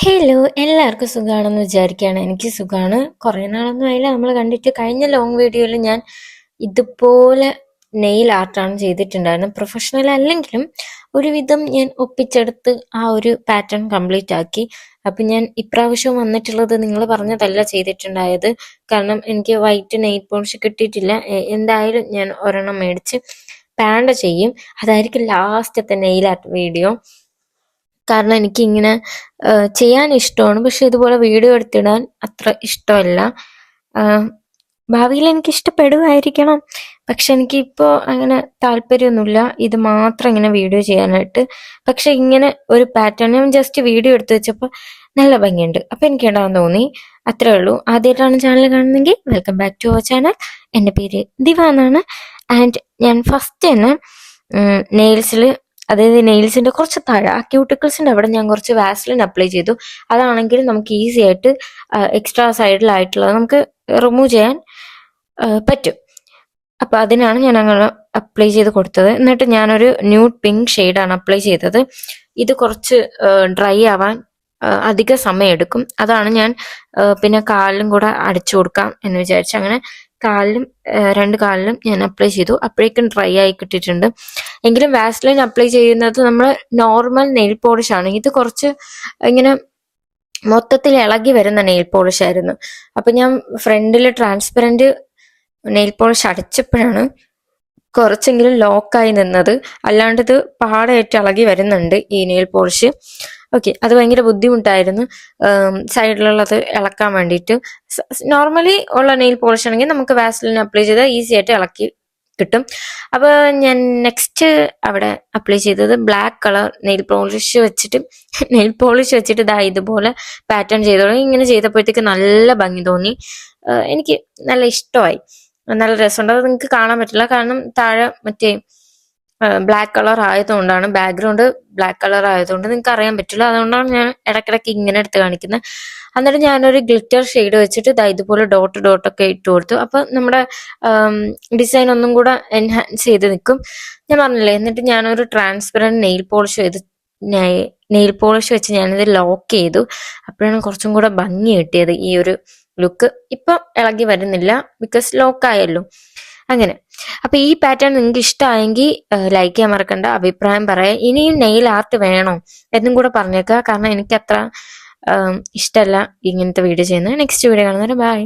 Hello, എല്ലാവർക്കും സുഖമാണെന്ന് വിചാരിക്കുകയാണ്. എനിക്ക് സുഖമാണ്. കുറേ നാളൊന്നും ആയില്ല നമ്മൾ കണ്ടിട്ട്. കഴിഞ്ഞ ലോങ് വീഡിയോയിൽ ഞാൻ ഇതുപോലെ നെയിൽ ആർട്ടാണ് ചെയ്തിട്ടുണ്ടായിരുന്നത്. പ്രൊഫഷണൽ അല്ലെങ്കിലും ഒരുവിധം ഞാൻ ഒപ്പിച്ചെടുത്ത് ആ ഒരു പാറ്റേൺ കംപ്ലീറ്റ് ആക്കി. അപ്പം ഞാൻ ഇപ്രാവശ്യം വന്നിട്ടുള്ളത് നിങ്ങൾ പറഞ്ഞതല്ല ചെയ്തിട്ടുണ്ടായത്. കാരണം എനിക്ക് വൈറ്റ് നെയിൽ പോളിഷ് കിട്ടിയിട്ടില്ല. എന്തായാലും ഞാൻ ഒരെണ്ണം മേടിച്ച് പാൻഡ ചെയ്യും. അതായിരിക്കും ലാസ്റ്റത്തെ നെയിൽ ആർട്ട് വീഡിയോ. കാരണം എനിക്കിങ്ങനെ ചെയ്യാൻ ഇഷ്ടമാണ്, പക്ഷെ ഇതുപോലെ വീഡിയോ എടുത്തിടാൻ അത്ര ഇഷ്ടമല്ല. ഭാവിയിൽ എനിക്ക് ഇഷ്ടപ്പെടുമായിരിക്കണം, പക്ഷെ എനിക്കിപ്പോൾ അങ്ങനെ താല്പര്യമൊന്നുമില്ല ഇത് മാത്രം ഇങ്ങനെ വീഡിയോ ചെയ്യാനായിട്ട്. പക്ഷെ ഇങ്ങനെ ഒരു പാറ്റേൺ ഞാൻ ജസ്റ്റ് വീഡിയോ എടുത്ത് വെച്ചപ്പോൾ നല്ല ഭംഗിയുണ്ട്, അപ്പം എനിക്ക് ഇടാൻ തോന്നി. അത്രേ ഉള്ളൂ. ആദ്യമായിട്ടാണ് ചാനൽ കാണുന്നെങ്കിൽ welcome back to our channel. എൻ്റെ പേര് ദിവ എന്നാണ്. ആൻഡ് ഞാൻ ഫസ്റ്റ് തന്നെ നെയിൽസിൽ, അതായത് നെയിൽസിന്റെ കുറച്ച് താഴെ ആ ക്യൂട്ടിക്കിൾസിന്റെ അവിടെ ഞാൻ കുറച്ച് വാസ്ലിൻ അപ്ലൈ ചെയ്തു. അതാണെങ്കിൽ നമുക്ക് ഈസി ആയിട്ട് എക്സ്ട്രാ സൈഡിലായിട്ടുള്ളത് നമുക്ക് റിമൂവ് ചെയ്യാൻ പറ്റും. അപ്പൊ അതിനാണ് ഞാൻ അങ്ങനെ അപ്ലൈ ചെയ്ത് കൊടുത്തത്. എന്നിട്ട് ഞാനൊരു ന്യൂഡ് പിങ്ക് ഷെയ്ഡാണ് അപ്ലൈ ചെയ്തത്. ഇത് കുറച്ച് ഡ്രൈ ആവാൻ അധിക സമയം എടുക്കും. അതാണ് ഞാൻ പിന്നെ കാലിലും കൂടെ അടിച്ചു കൊടുക്കാം എന്ന് വിചാരിച്ചു. അങ്ങനെ കാലിലും രണ്ട് കാലിലും ഞാൻ അപ്ലൈ ചെയ്തു. അപ്പോഴേക്കും ഡ്രൈ ആയി കിട്ടിയിട്ടുണ്ട്. എങ്കിലും വാസ്ലിൻ അപ്ലൈ ചെയ്യുന്നത് നമ്മൾ നോർമൽ നെയിൽ പോളിഷ് ആണ്. ഇത് കുറച്ച് ഇങ്ങനെ മൊത്തത്തിൽ ഇളകി വരുന്ന നെയിൽ പോളിഷ് ആയിരുന്നു. അപ്പൊ ഞാൻ ഫ്രണ്ടിൽ ട്രാൻസ്പെറന്റ് നെയിൽ പോളിഷ് അടിച്ചപ്പോഴാണ് കുറച്ചെങ്കിലും ലോക്കായി നിന്നത്. അല്ലാണ്ട് ഇത് പാടായിട്ട് ഇളകി വരുന്നുണ്ട് ഈ നെയിൽ പോളിഷ്. ഓക്കെ, അത് ഭയങ്കര ബുദ്ധിമുട്ടായിരുന്നു സൈഡിലുള്ളത് ഇളക്കാൻ വേണ്ടിയിട്ട്. നോർമലി ഉള്ള നെയിൽ പോളിഷ് ആണെങ്കിൽ നമുക്ക് വാസ്ലിൻ അപ്ലൈ ചെയ്താൽ ഈസി ആയിട്ട് ഇളക്കി കിട്ടും. അപ്പൊ ഞാൻ നെക്സ്റ്റ് അവിടെ അപ്ലൈ ചെയ്തത് ബ്ലാക്ക് കളർ നെയിൽ പോളിഷ് വെച്ചിട്ട് ഇതാ ഇതുപോലെ പാറ്റേൺ ചെയ്തോളൂ. ഇങ്ങനെ ചെയ്തപ്പോഴത്തേക്ക് നല്ല ഭംഗി തോന്നി. എനിക്ക് നല്ല ഇഷ്ടമായി, നല്ല രസമുണ്ട്. അത് നിങ്ങൾക്ക് കാണാൻ പറ്റില്ല, കാരണം താഴെ മറ്റേ ബ്ലാക്ക് കളർ ആയതുകൊണ്ടാണ്, ബാക്ക്ഗ്രൗണ്ട് ബ്ലാക്ക് കളർ ആയതുകൊണ്ട് നിങ്ങൾക്ക് അറിയാൻ പറ്റില്ല. അതുകൊണ്ടാണ് ഞാൻ ഇടയ്ക്കിടയ്ക്ക് ഇങ്ങനെ എടുത്ത് കാണിക്കുന്നത്. എന്നിട്ട് ഞാനൊരു ഗ്ലിറ്റർ ഷെയ്ഡ് വെച്ചിട്ട് ഇതുപോലെ ഡോട്ടൊക്കെ ഇട്ട് കൊടുത്തു. അപ്പൊ നമ്മുടെ ഡിസൈൻ ഒന്നും കൂടെ എൻഹാൻസ് ചെയ്ത് നിൽക്കും. ഞാൻ പറഞ്ഞില്ലേ. എന്നിട്ട് ഞാനൊരു ട്രാൻസ്പെറന്റ് നെയിൽ പോളിഷ് വെച്ച് ഞാനിത് ലോക്ക് ചെയ്തു. അപ്പോഴാണ് കുറച്ചും കൂടെ ഭംഗി കിട്ടിയത് ഈ ഒരു ലുക്ക്. ഇപ്പം ഇളകി വരുന്നില്ല, ബിക്കോസ് ലോക്കായല്ലോ. അങ്ങനെ. അപ്പൊ ഈ പാറ്റേൺ നിങ്ങൾക്ക് ഇഷ്ടമായെങ്കിൽ ലൈക്ക് ചെയ്യാൻ മറക്കണ്ട, അഭിപ്രായം പറയാം. ഇനിയും നെയിൽ ആർട്ട് വേണോ എന്നും കൂടെ പറഞ്ഞേക്കുക, കാരണം എനിക്ക് അത്ര ഇഷ്ടമല്ല ഇങ്ങനത്തെ വീഡിയോ ചെയ്യുന്നത്. നെക്സ്റ്റ് വീഡിയോ കാണുന്നവരെ ബൈ.